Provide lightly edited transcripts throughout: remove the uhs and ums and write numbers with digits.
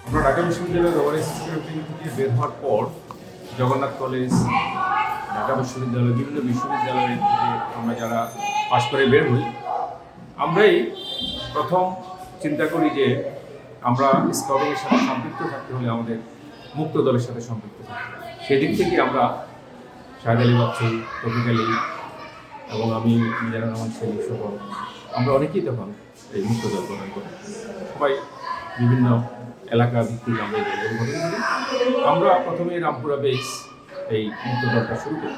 আমরা ঢাকা বিশ্ববিদ্যালয়ের rover security থেকে বের হওয়ার পর জগন্নাথ কলেজ, ঢাকা বিশ্ববিদ্যালয়, বিভিন্ন বিশ্ববিদ্যালয় থেকে আমরা যারা পাশ করে বের হই, আমরাই প্রথম চিন্তা করি যে আমরা স্কাউটিংয়ের সাথে সম্পৃক্ত থাকতে হলে আমাদের মুক্ত দলের সাথে সম্পৃক্ত থাকতে হবে। সেদিক থেকে আমরা শাহেদ আলী বাচ্চু, তফিক আলী এবং আমি মিজানুর রহমান সেলিম সহ আমরা অনেকেই তখন এই মুক্ত দল গঠন করি। সবাই বিভিন্ন এলাকা ভিত্তিক আমরা এই দলের গঠন করি। আমরা প্রথমে রামপুরা বেস এই মুক্ত দলটা শুরু করি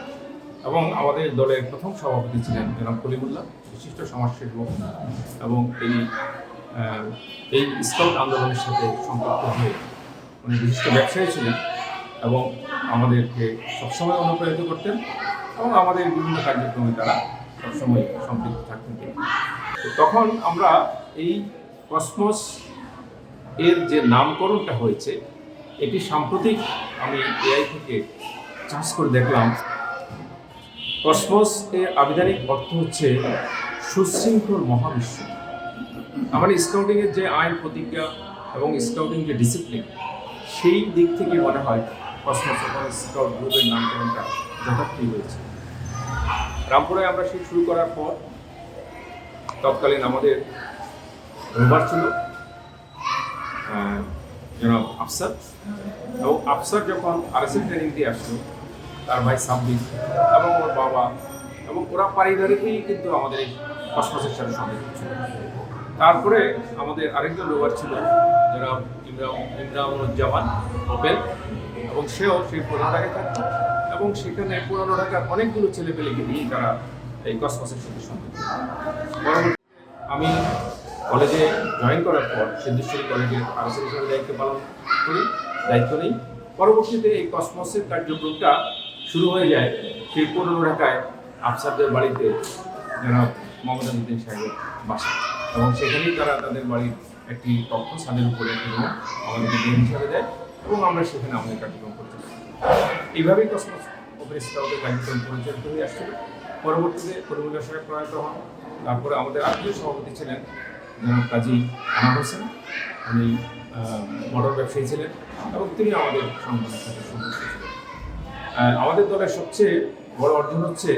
এবং আমাদের দলের প্রথম সভাপতি ছিলেন জনাব কলিমুল্লাহ, বিশিষ্ট সমাজসেবক, এবং তিনি এই স্কাউট আন্দোলনের সাথে সম্পৃক্ত হয়ে উনি বিশিষ্ট ব্যবসায়ী ছিলেন এবং আমাদেরকে সবসময় অনুপ্রাণিত করতেন এবং আমাদের বিভিন্ন কার্যক্রমে তারা সবসময় সম্পৃক্ত থাকতেন। তো তখন আমরা এই কসমস এর যে নামকরণটা হয়েছে, এটি সাম্প্রতিক আমি এআই থেকে চার্জ করে দেখলাম, কসমস এর আবিধানিক অর্থ হচ্ছে সুশৃঙ্খল মহাবিশ্ব। আমার স্কাউটিংয়ের যে আইন প্রতিজ্ঞা এবং স্কাউটিং যে ডিসিপ্লিন, সেই দিক থেকে মনে হয় কসমস স্কাউট গ্রুপের নামকরণটা যথার্থই হয়েছে। রামপুরায় আমরা সেই শুরু করার পর তৎকালীন আমাদের রোভার ছিল জনাব আফসার, এবং আফসার যখন আরএসএফ ট্রেনিং দিয়ে আসলো, তার ভাই সাব্বির এবং ওর বাবা, এবং ওরা পারিবারিকই কিন্তু আমাদের এই কসমসের সাথে সম্পৃক্ত ছিল। তারপরে আমাদের আরেকজন রোভার ছিল জনাব ইমরানুজ্জামান ওপেল, এবং সেও সেই পুরানো ঢাকায় থাকতো এবং সেখানে পুরানো ঢাকার অনেকগুলো ছেলেপেলেকে নিয়ে তারা এই কসমসের সাথে সম্পৃক্ত। পরবর্তীতে আমি কলেজে জয়েন করার পর সিদ্ধেশ্বরী কলেজের আরএসএস হিসেবে দায়িত্ব নেই। পরবর্তীতে এই কসমসের কার্যক্রমটা শুরু হয়ে যায় সেই পুরনো ঢাকায় আফসারদের বাড়িতে জনাব মোহাম্মদ আমিদ্দিন সাহেবের বাসা, এবং সেখানেই তারা তাদের বাড়ির একটি কক্ষ ছাদের উপরে আমাদেরকে দিন হিসাবে দেয় এবং আমরা সেখানে আমাদের কার্যক্রম করতে পারি। এইভাবেই কসমস ওপেন স্কাউটের কার্যক্রম পরিচালিত হয়ে আসছিল। পরবর্তীতে কলিমুল্লাহ সাহেব প্রয়াত হন। তারপরে আমাদের আরেকজন সভাপতি ছিলেন জনাব কাজী আনার হোসেন, উনি মোটর ব্যবসায়ী ছিলেন এবং তিনি আমাদের সংগঠনের সাথে সম্পৃক্ত ছিলেন। আমাদের দলের সবচেয়ে বড় অর্জন হচ্ছে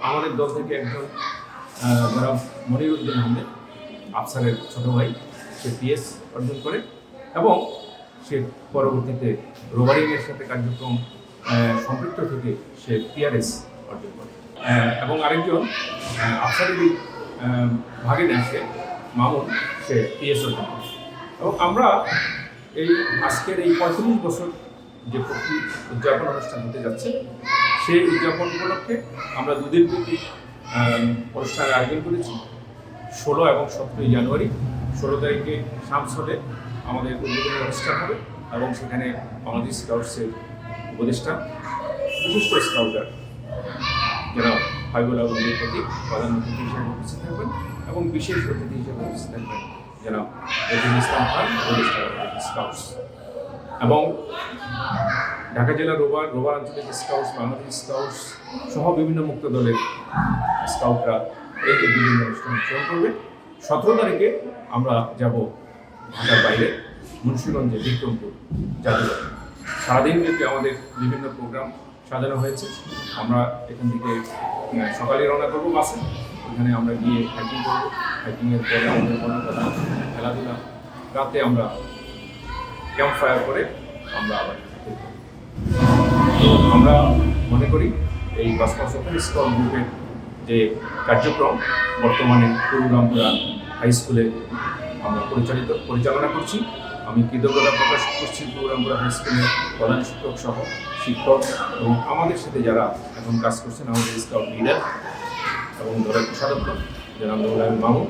আমাদের দল থেকে একজন জনাব মনিরুদ্দিন আহমেদ, আফসারের ছোট ভাই, সে পিএস অর্জন করে এবং সে পরবর্তীতে রোভারিংয়ের সাথে কার্যক্রম সম্পৃক্ত থেকে সে পিআরএস অর্জন করে, এবং আরেকজন আফসারেরই ভাগিনা সে মামুন, সে পিএস অর্জন করে। এবং আমরা এই আজকের এই 45 বছর যে উদযাপন অনুষ্ঠান হতে যাচ্ছে, সেই উদযাপন উপলক্ষে আমরা দুদিনব্যাপী অনুষ্ঠানের আয়োজন করেছি। 16 এবং 17 জানুয়ারি। 16 তারিখে শামসলে আমাদের উদ্বোধনী অনুষ্ঠান হবে এবং সেখানে বাংলাদেশ স্কাউটসের উপদেষ্টা, বিশিষ্ট স্কাউটার যারা ফাইবুল আলমের প্রতি প্রধান অতিথি হিসেবে উপস্থিত থাকবেন এবং বিশেষ অতিথি হিসেবে উপস্থিত থাকবেন যারা ইসলাম খান, উপদেষ্টা স্কাউটস, এবং ঢাকা জেলা রোভার আঞ্চলিক স্কাউটস, বাংলাদেশ স্কাউটস সহ বিভিন্ন মুক্ত দলের স্কাউটরা এই বিভিন্ন অনুষ্ঠানে অংশগ্রহণ করবে। 17 তারিখে আমরা যাব ঢাকার বাইরে মুন্সিগঞ্জে বিক্রমপুর জাদুঘর। সারাদিন ব্যাপী আমাদের বিভিন্ন প্রোগ্রাম সাজানো হয়েছে। আমরা এখান থেকে সকালে রওনা করবো বাসে, ওখানে আমরা গিয়ে হাইকিং করবো। হাইকিংয়ের পরে আমাদের বনকথা, খেলাধুলা, রাতে আমরা ক্যাম্প ফায়ার করে আমরা আবার তো আমরা মনে করি এই কসমস ওপেন স্কাউট গ্রুপের যে কার্যক্রম বর্তমানে রামপুরা হাই স্কুলে আমরা পরিচালনা করছি। আমি কৃতজ্ঞতা প্রকাশ করছি রামপুরা হাই স্কুলের প্রধান শিক্ষক সহ শিক্ষক এবং আমাদের সাথে যারা এখন কাজ করছেন, আমাদের স্কাউট লিডার এবং দলের কোষাধ্যক্ষ জনাব মামুন,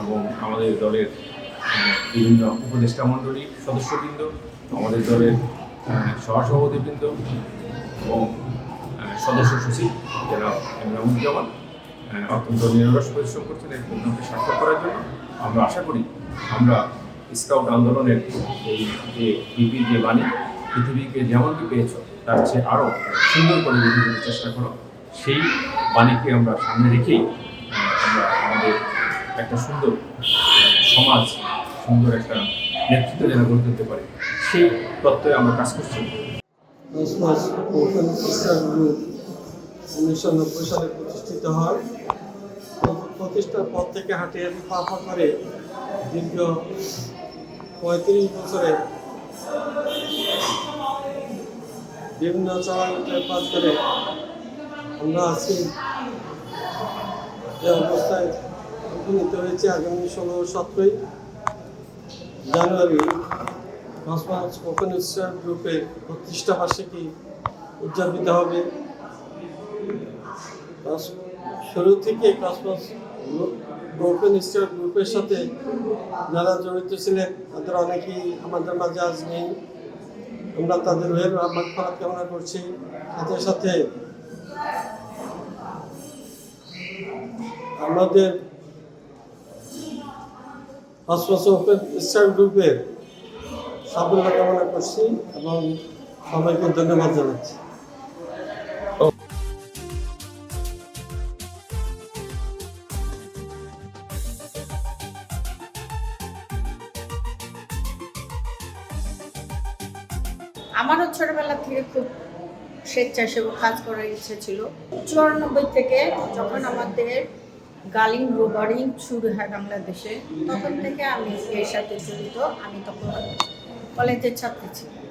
এবং আমাদের দলের বিভিন্ন উপদেষ্টা মণ্ডলী সদস্যবৃন্দ, আমাদের দলের সহসভাপতিবৃন্দ এবং সদস্য সচিব জনাব ইমরানুজ্জামান অত্যন্ত নিরলস পরিশ্রম করছেন এই প্রোগ্রামকে সার্থক করার জন্য। আমরা আশা করি আমরা স্কাউট আন্দোলনের এই যে বিপির যে বাণী, পৃথিবীকে যেমনটি পেয়েছ তার চেয়ে আরও সুন্দর করে বিধি চেষ্টা করো, সেই বাণীকে আমরা সামনে রেখেই আমরা আমাদের একটা সুন্দর সমাজ, সুন্দর একটা নেতৃত্ব যেন গড়ে তুলতে পারি। সেই তত্ত্বে আমরা কাজ করছি। কসমস ওপেন সিস্টার গ্রুপ 1990 সালে প্রতিষ্ঠিত হয়। প্রতিষ্ঠার পর থেকে হাঁটিহাঁটি পা করে দীর্ঘ 35 বছরে বিভিন্ন চলাচলের কাজ করে আমরা আছি যে অবস্থায় উপনীত হয়েছে। আগামী 17 জানুয়ারি কসমস ওপেন স্টার গ্রুপের প্রতিষ্ঠা বার্ষিকী উদযাপিত হবে। শুরু থেকে কসমস ওপেন স্টার গ্রুপের সাথে যারা জড়িত ছিলেন তাদের অনেকেই আমাদের মাঝে আজ নেই। আমরা তাদের মাগফিরাত কামনা করছি। সাথে সাথে আমাদের কসমস ওপেন স্টার গ্রুপের সাফল্য কামনা করছি এবং সবাইকে ধন্যবাদ জানাচ্ছি। আমারও ছোটবেলা থেকে খুব স্বেচ্ছাসেবক কাজ করার ইচ্ছে ছিল। 94 থেকে যখন আমাদের গালিং রোবারিং শুরু হয় বাংলাদেশে, তখন থেকে আমি এর সাথে জড়িত। আমি তখন কলেজের ছাত্রী ছিলাম।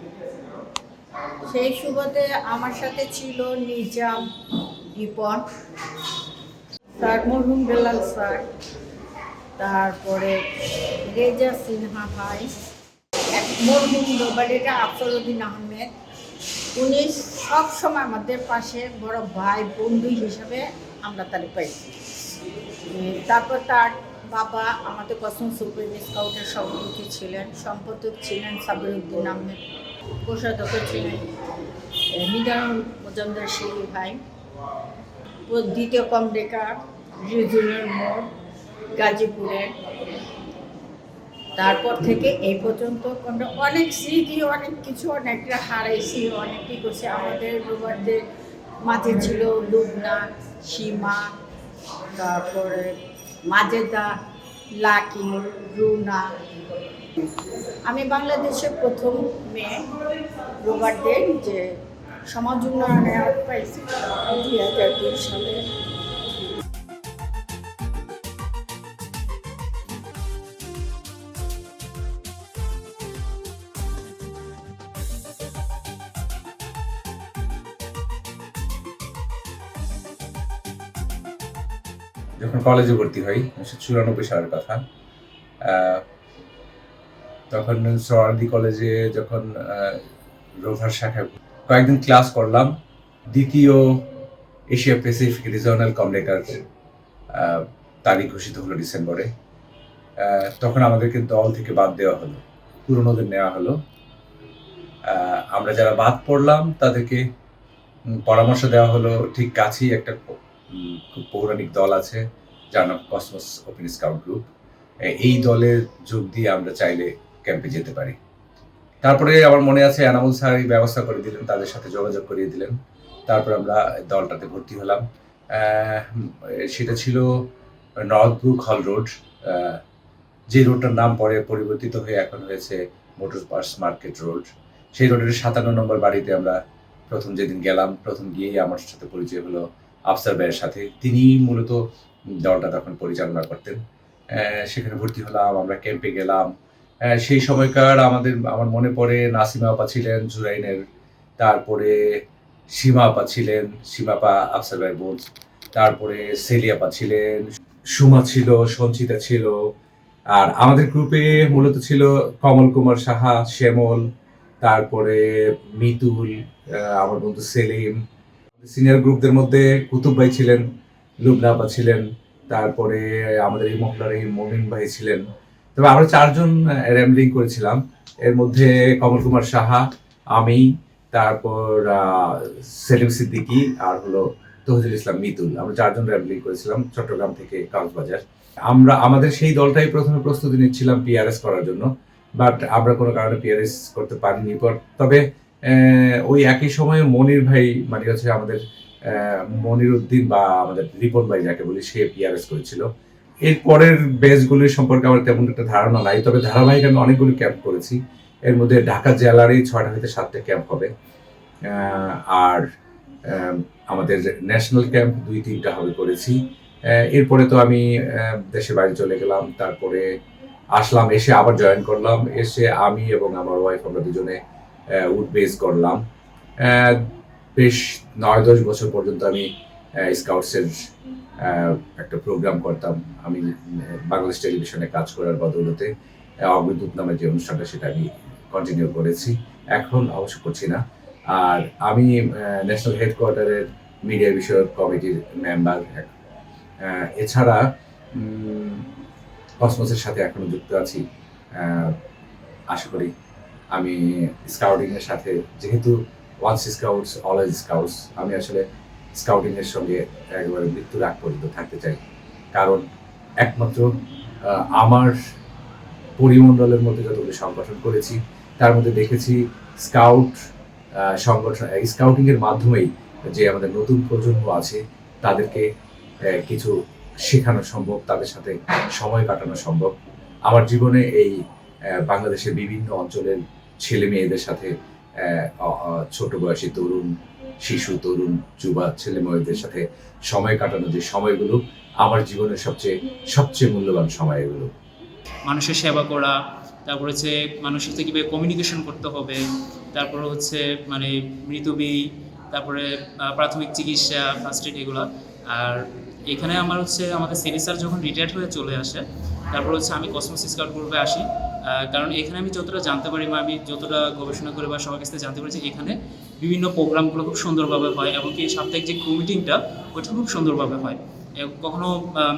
সেই সুবাদে আমার সাথে ছিল নিজাম, রিপন স্যার, মরহুম বেলাল স্যার, তারপরে রেজা সিনহা ভাই, মরহুম রোবারিটা আফসরউদ্দিন আহমেদ। উনি সবসময় আমাদের পাশে বড় ভাই বন্ধু হিসাবে আমরা তার পাইছি। তারপর তার বাবা আমাদের কসমস ওপেন স্কাউটের সভাপতি ছিলেন, সম্পাদক ছিলেন সাবিরউদ্দিন আহমেদ, কোষাধ্যক্ষ ছিলেন মিজানুর মজুমদার শিরি ভাই, দ্বিতীয় কমরেকার রিজুনের মোড় গাজীপুরে। তারপর থেকে এই পর্যন্ত আমরা অনেক স্মৃতি, অনেক কিছু, অনেকটা হারাইছি, অনেক কী করছি। আমাদের রোবারদের মাঝে ছিল লুবনা, সীমা, তারপরে মাজেদা, লাকি, রুনা। আমি বাংলাদেশের প্রথম মেয়ে রোবারদের যে সমাজ উন্নয়নে পাইছি 2002 সালে। যখন কলেজে ভর্তি হই 1994 সালের কথা, তখন সোহরাওয়ার্দী কলেজে যখন রোভার শাখায় কয়েকদিন ক্লাস করলাম। দ্বিতীয় এশিয়া প্যাসিফিক রিজিওনাল কমরেকার তারিখ ঘোষিত হলো ডিসেম্বরে। তখন আমাদেরকে দল থেকে বাদ দেওয়া হলো, পুরনোদের নেওয়া হলো। আমরা যারা বাদ পড়লাম তাদেরকে পরামর্শ দেওয়া হলো ঠিক কাছেই একটা খুব পৌরাণিক দল আছে যার নাম কসমস ওপেন স্কাউট গ্রুপ। এই দলে যোগ দিয়ে আমরা চাইলে ক্যাম্পে যেতে পারি। তারপরে আমার মনে আছে এনামুল স্যারই ব্যবস্থা করে দিলেন, তাদের সাথে যোগাযোগ করিয়ে দিলেন। তারপর আমরা দলটাতে ভর্তি হলাম। সেটা ছিল নর্থব্রুক হল রোড, যে রোডটার নাম পরে পরিবর্তিত হয়ে এখন হয়েছে মোটর পার্টস মার্কেট রোড। সেই রোডের 57 নম্বর বাড়িতে আমরা প্রথম যেদিন গেলাম, প্রথম গিয়েই আমার সাথে পরিচয় হলো আফসার ভাইয়ের সাথে। তিনি মূলত দলটা তখন পরিচালনা করতেন। সেখানে ভর্তি হলাম, আমরা ক্যাম্পে গেলাম। সেই সময়কার আমার মনে পড়ে নাসিমা আপা ছিলেন জুরাইনের, তারপরে সীমা আপা ছিলেন, সীমা আপা আফসার ভাইয়ের বোন, তারপরে সেলিয়া আপা ছিলেন, সুমা ছিল, সঞ্চিতা ছিল। আর আমাদের গ্রুপে মূলত ছিল কমল কুমার সাহা, শ্যামল, তারপরে মিতুল, আমার বন্ধু সেলিম। সিনিয়র গ্রুপদের মধ্যে কুতুব ভাই ছিলেন, লুবনা আপা ছিলেন, তারপরে আমাদের এই মহল্লার এই মমিন ভাই ছিলেন। তবে আমরা 4 জন র্যামলিং করেছিলাম। এর মধ্যে কমল কুমার সাহা, আমি, তারপর সেলিম সিদ্দিকী, আর হলো তৌহিদুল ইসলাম মিতুল। আমরা 4 জন র্যামলিং করেছিলাম চট্টগ্রাম থেকে কক্সবাজার। আমাদের সেই দলটাই প্রথমে প্রস্তুতি নিচ্ছিলাম পিআরএস করার জন্য, বাট আমরা কোনো কারণে পিআরএস করতে পারিনি। তবে ওই একই সময়ে মনির ভাই, মানে হচ্ছে আমাদের মনির উদ্দিন বা আমাদের রিপন ভাই যাকে বলি, সে পিআরএস করেছিল। এর পরের ব্যাচগুলির সম্পর্কে আমার তেমন একটা ধারণা নাই, তবে ধারাবাহিক আমি অনেকগুলি ক্যাম্প করেছি। এর মধ্যে ঢাকা জেলারই 6টা থেকে 7টা ক্যাম্প হবে, আর আমাদের ন্যাশনাল ক্যাম্প 2-3টা হবে করেছি। এরপরে তো আমি দেশে বাইরে চলে গেলাম, তারপরে আসলাম, এসে আবার জয়েন করলাম, এসে আমি এবং আমার ওয়াইফ আমরা দুজনে উড বেস করলাম। বেশ 9-10 বছর পর্যন্ত আমি স্কাউটসের একটা প্রোগ্রাম করতাম। আমি বাংলাদেশ টেলিভিশনে কাজ করার বদৌলতে অগ্রদূত নামের যে অনুষ্ঠানটা সেটা আমি কন্টিনিউ করেছি, এখন অবশ্য করছি না। আর আমি ন্যাশনাল হেডকোয়ার্টারের মিডিয়া বিষয়ক কমিটির মেম্বার। এছাড়া কসমোসের সাথে এখনো যুক্ত আছি। আশা করি আমি স্কাউটিংয়ের সাথে, যেহেতু ওয়ান্স স্কাউটস অলওয়েজ স্কাউটস, আমি আসলে স্কাউটিংয়ের সঙ্গে একেবারে মৃত্যুর আগ পর্যন্ত থাকতে চাই। কারণ একমাত্র আমার পরিমণ্ডলের মধ্যে যতগুলো সংগঠন করেছি তার মধ্যে দেখেছি স্কাউট সংগঠন, স্কাউটিংয়ের মাধ্যমেই যে আমাদের নতুন প্রজন্ম আছে তাদেরকে কিছু শেখানো সম্ভব, তাদের সাথে সময় কাটানো সম্ভব। আমার জীবনে এই বাংলাদেশের বিভিন্ন অঞ্চলের ছেলে মেয়েদের সাথে, ছোট বয়সী তরুণ, শিশু, তরুণ, যুবা ছেলে মেয়েদের সাথে সময় কাটানো যে সময়গুলো আমার জীবনের সবচেয়ে মূল্যবান সময় এগুলো। মানুষের সেবা করা, তারপর হচ্ছে মানুষের সাথে কীভাবে কমিউনিকেশন করতে হবে, তারপর হচ্ছে মানে মৃতবী, তারপরে প্রাথমিক চিকিৎসা, ফার্স্ট এড এগুলো। আর এখানে আমার হচ্ছে আমাদের সিডি স্যার যখন রিটায়ার্ড হয়ে চলে আসে, তারপর হচ্ছে আমি কসমোস স্কাউট গ্রুপে আসি। কারণ এখানে আমি যতটা জানতে পারি বা আমি যতটা গবেষণা করে বা সবার কাছ থেকে জানতে পারি যে এখানে বিভিন্ন প্রোগ্রামগুলো খুব সুন্দরভাবে হয়, এবং কি সাপ্তাহিক যে ক্রু মিটিংটা ওইটা খুব সুন্দরভাবে হয়, কখনো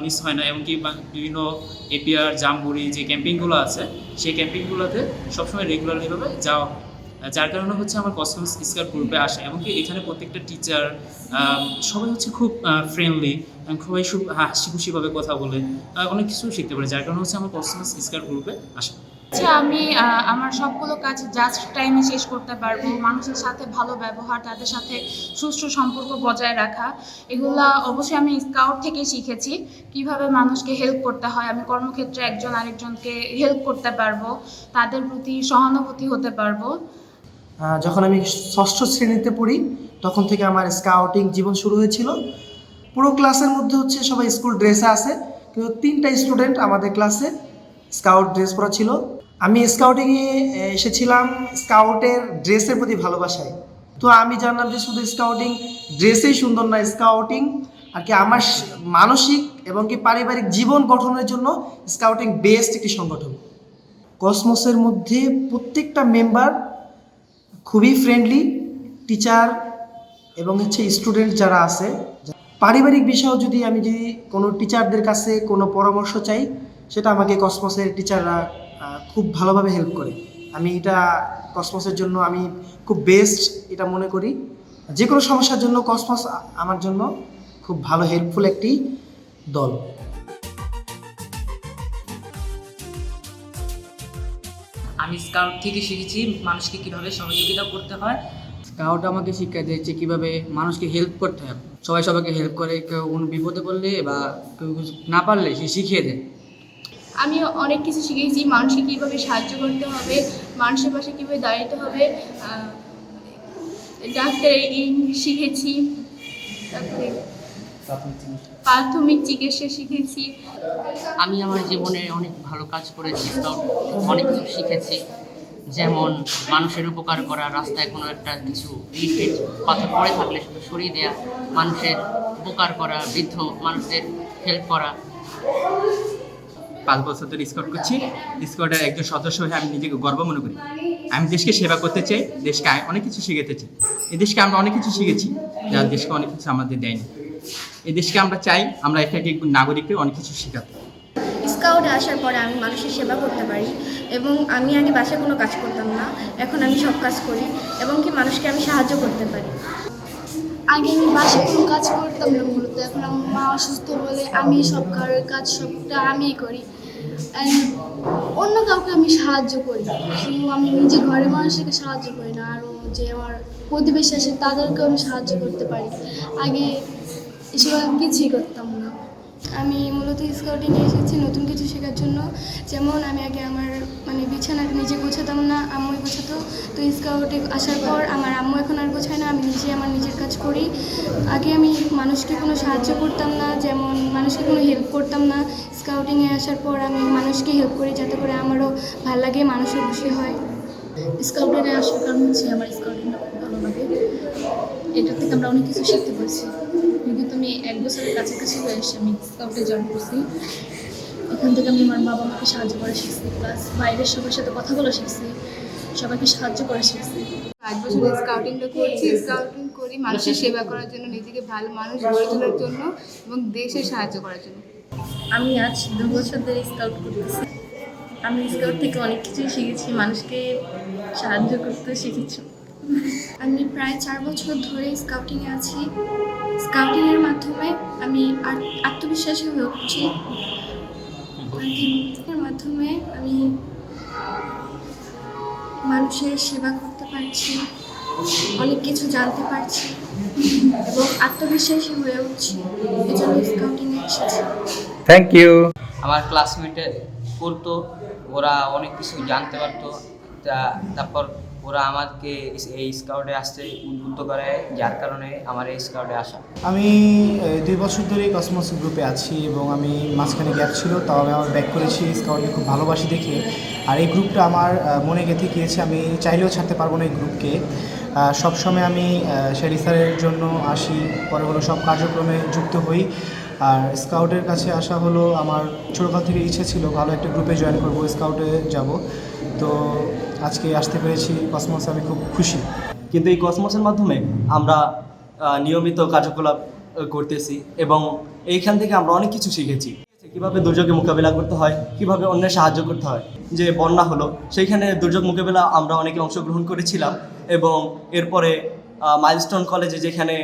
মিস হয় না। এমনকি বিভিন্ন এপিআর, জামবুড়ি যে ক্যাম্পিংগুলো আছে সেই ক্যাম্পিংগুলোতে সবসময় রেগুলারলিভাবে যাওয়া হয়, যার কারণে হচ্ছে আমার কসমোস স্কাউট গ্রুপে আসে। এমনকি এখানে প্রত্যেকটা টিচার সবাই হচ্ছে খুব ফ্রেন্ডলি, সবাই খুব হাসি খুশিভাবে কথা বলে, অনেক কিছু শিখতে পারে, যার কারণে হচ্ছে আমার কসমোস স্কাউট গ্রুপে আসে। আচ্ছা, আমি আমার সবগুলো কাজ জাস্ট টাইমে শেষ করতে পারবো। মানুষের সাথে ভালো ব্যবহার, তাদের সাথে সুষ্ঠু সম্পর্ক বজায় রাখা, এগুলা অবশ্যই আমি স্কাউট থেকে শিখেছি। কিভাবে মানুষকে হেল্প করতে হয়, আমি কর্মক্ষেত্রে একজন আরেকজনকে হেল্প করতে পারবো, তাদের প্রতি সহানুভূতি হতে পারবো। যখন আমি 6ষ্ঠ শ্রেণীতে পড়ি তখন থেকে আমার স্কাউটিং জীবন শুরু হয়েছিল। পুরো ক্লাসের মধ্যে হচ্ছে সবাই স্কুল ড্রেসে আসে, কিন্তু 3টা স্টুডেন্ট আমাদের ক্লাসে স্কাউট ড্রেস পরা ছিল। আমি স্কাউটিংয়ে এসেছিলাম স্কাউটের ড্রেসের প্রতি ভালোবাসায়। তো আমি জানলাম যে শুধু স্কাউটিং ড্রেসেই সুন্দর না, স্কাউটিং আর কি আমার মানসিক এবং কি পারিবারিক জীবন গঠনের জন্য স্কাউটিং বেস্ট একটি সংগঠন। কসমোসের মধ্যে প্রত্যেকটা মেম্বার খুবই ফ্রেন্ডলি, টিচার এবং হচ্ছে স্টুডেন্ট যারা আছে। পারিবারিক বিষয়েও যদি কোনো টিচারদের কাছে কোনো পরামর্শ চাই, সেটা আমাকে কসমোসের টিচাররা খুব ভালোভাবে হেল্প করে। আমি এটা কসমোসের জন্য আমি খুব বেস্ট এটা মনে করি। যে কোনো সমস্যার জন্য কসমোস আমার জন্য খুব ভালো হেল্পফুল একটি দল। আমি স্কাউট থেকে শিখেছি মানুষকে কীভাবে সহযোগিতা করতে হয়। স্কাউট আমাকে শিক্ষা দিয়েছে কীভাবে মানুষকে হেল্প করতে হয়। সবাই সবাইকে হেল্প করে, কেউ কোনো বিপদে পড়লে বা কেউ কিছু না পারলে সে শিখিয়ে দেয়। আমি অনেক কিছু শিখেছি, মানুষকে কীভাবে সাহায্য করতে হবে, মানুষের পাশে কীভাবে দাঁড়াতে হবে, ডাক্তার শিখেছি, তারপরে প্রাথমিক চিকিৎসা শিখেছি। আমি আমার জীবনে অনেক ভালো কাজ করেছি, স্কাউট অনেক কিছু শিখেছি, যেমন মানুষের উপকার করা, রাস্তায় কোনো একটা কিছু ইট পাথর পড়ে থাকলে সেটা সরিয়ে দেওয়া, মানুষের উপকার করা, বৃদ্ধ মানুষদের হেল্প করা। 5 বছর ধরে স্কাউট করছি। স্কাউটের একজন সদস্য হয়ে আমি নিজেকে গর্ব মনে করি। আমি দেশকে সেবা করতে চাই, দেশকে অনেক কিছু শিখাতে চাই। এই দেশকে আমরা অনেক কিছু শিখেছি, যার দেশকে অনেক কিছু আমাদের দেয়নি। এই দেশকে আমরা চাই আমরা এটাকে নাগরিককে অনেক কিছু শেখাতে। স্কাউটে আসার পরে আমি মানুষের সেবা করতে পারি, এবং আমি আগে বাসায় কোনো কাজ করতাম না, এখন আমি সব কাজ করি এবং কি মানুষকে আমি সাহায্য করতে পারি। আগে আমি বাসায় কোনো কাজ করতাম না মূলত, এখন আমার মা অসুস্থ বলে আমি সব ঘরের কাজ সবটা আমিই করি। অন্য কাউকে আমি সাহায্য করি, শুধু আমি নিজের ঘরের মানুষকে সাহায্য করি না, আরও যে আমার প্রতিবেশী আসে তাদেরকেও আমি সাহায্য করতে পারি। আগে এসব আমি কিছুই করতাম না। আমি মূলত স্কাউটিংয়ে এসেছি নতুন কিছু শেখার জন্য। যেমন আমি আগে আমার মানে বিছানাটা নিজে গোছাতাম না, আম্মুই গোছাতো। তো স্কাউটে আসার পর আমার আম্মু এখন আর গোছায় না, আমি নিজে আমার নিজের কাজ করি। আগে আমি মানুষকে কোনো সাহায্য করতাম না, যেমন মানুষকে কোনো হেল্প করতাম না। স্কাউটিংয়ে আসার পর আমি মানুষকে হেল্প করি, যাতে করে আমারও ভালো লাগে, মানুষও খুশি হয়। স্কাউটিংয়ে আসার কারণ হচ্ছে আমার স্কাউটিংটা খুব ভালো লাগে। এটা থেকে আমরা অনেক কিছু শিখতে পারছি। কিন্তু আমি 1 বছরের কাছাকাছি হয়ে এসে আমি স্কাউটে জয়েন করছি। এখান থেকে আমি আমার বাবা মাকে সাহায্য করা শিখছি, প্লাস বাইরের সবার সাথে কথা বলা শিখছি, সবাইকে সাহায্য করা শিখছি। 5 বছর স্কাউটিংটা করছি। স্কাউটিং করি মানুষের সেবা করার জন্য, নিজেকে ভালো মানুষ গড়ে তোলার জন্য এবং দেশের সাহায্য করার জন্য। আমি আজ 2 বছর ধরে স্কাউট করতেছি। আমি স্কাউট থেকে অনেক কিছুই শিখেছি, মানুষকে সাহায্য করতে শিখেছি। আমি প্রায় 4 বছর ধরে স্কাউটিংয়ে আছি। স্কাউটিংয়ের মাধ্যমে আমি আত্মবিশ্বাসী হয়ে উঠছি। এর মাধ্যমে আমি মানুষের সেবা করতে পারছি, অনেক কিছু জানতে পারছি এবং আত্মবিশ্বাসী হয়ে উঠছি। এজন্য স্কাউটিংয়ে এসেছি। Thank you. আমার ক্লাসমেটে পড়তো, ওরা অনেক কিছু জানতে পারতো, তারপর ওরা আমাকে এই স্কাউটে আসতে উদ্বুদ্ধ করে, যার কারণে আমার এই স্কাউটে আসা। আমি 2 বছর ধরে কসমোস গ্রুপে আছি এবং আমি মাঝখানে গ্যাপ ছিল, তাও আমি আমার ব্যাক করেছি। স্কাউটকে খুব ভালোবাসি দেখে, আর এই গ্রুপটা আমার মনে গেঁথে গিয়েছে। আমি চাইলেও ছাড়তে পারবো না এই গ্রুপকে। সবসময় আমি শেরি স্যারের জন্য আসি, পরে হলো সব কার্যক্রমে যুক্ত হই। আর স্কাউটের কাছে আসা হলো আমার ছোটোকাল থেকে ইচ্ছে ছিল ভালো একটা গ্রুপে জয়েন করব, স্কাউটে যাব। তো আজকে আসতে পেরেছি কসমোসে, আমি খুব খুশি। কিন্তু এই কসমোসের মাধ্যমে আমরা নিয়মিত কার্যকলাপ করতেছি এবং এইখান থেকে আমরা অনেক কিছু শিখেছি। কীভাবে দুর্যোগে মোকাবিলা করতে হয়, কীভাবে অন্যের সাহায্য করতে হয়। যে বন্যা হলো, সেইখানে দুর্যোগ মোকাবিলা আমরা অনেকে অংশগ্রহণ করেছিলাম এবং এরপরে মাইলস্টোন কলেজে যেখানে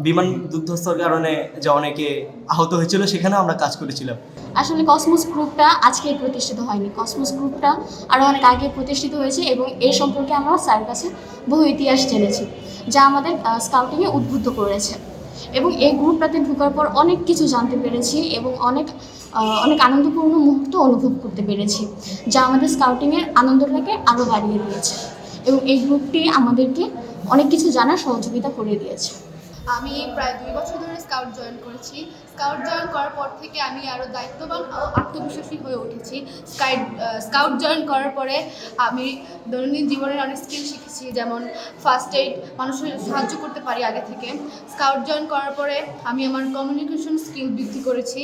বিমান বিধ্বস্তর কারণে যে অনেকে আহত হয়েছিল, সেখানেও আমরা কাজ করেছিলাম। আসলে কসমোস গ্রুপটা আজকে প্রতিষ্ঠিত হয়নি, কসমোস গ্রুপটা আরও অনেক আগে প্রতিষ্ঠিত হয়েছে এবং এর সম্পর্কে আমরা স্যারের কাছে বহু ইতিহাস জেনেছি, যা আমাদের স্কাউটিংয়ে উদ্বুদ্ধ করেছে। এবং এই গ্রুপটাতে ঢোকার পর অনেক কিছু জানতে পেরেছি এবং অনেক আনন্দপূর্ণ মুহূর্ত অনুভব করতে পেরেছি, যা আমাদের স্কাউটিংয়ের আনন্দটাকে আরও বাড়িয়ে দিয়েছে এবং এই গ্রুপটি আমাদেরকে অনেক কিছু জানার সহযোগিতা করে দিয়েছে। আমি প্রায় 2 বছর ধরে স্কাউট জয়েন করেছি। স্কাউট জয়েন করার পর থেকে আমি আরও দায়িত্ববান ও আত্মবিশ্বাসী হয়ে উঠেছি। স্কাউট জয়েন করার পরে আমি দৈনন্দিন জীবনের অনেক স্কিল শিখেছি, যেমন ফার্স্ট এইড, মানুষের সাহায্য করতে পারি আগে থেকে। স্কাউট জয়েন করার পরে আমি আমার কমিউনিকেশন স্কিল বৃদ্ধি করেছি।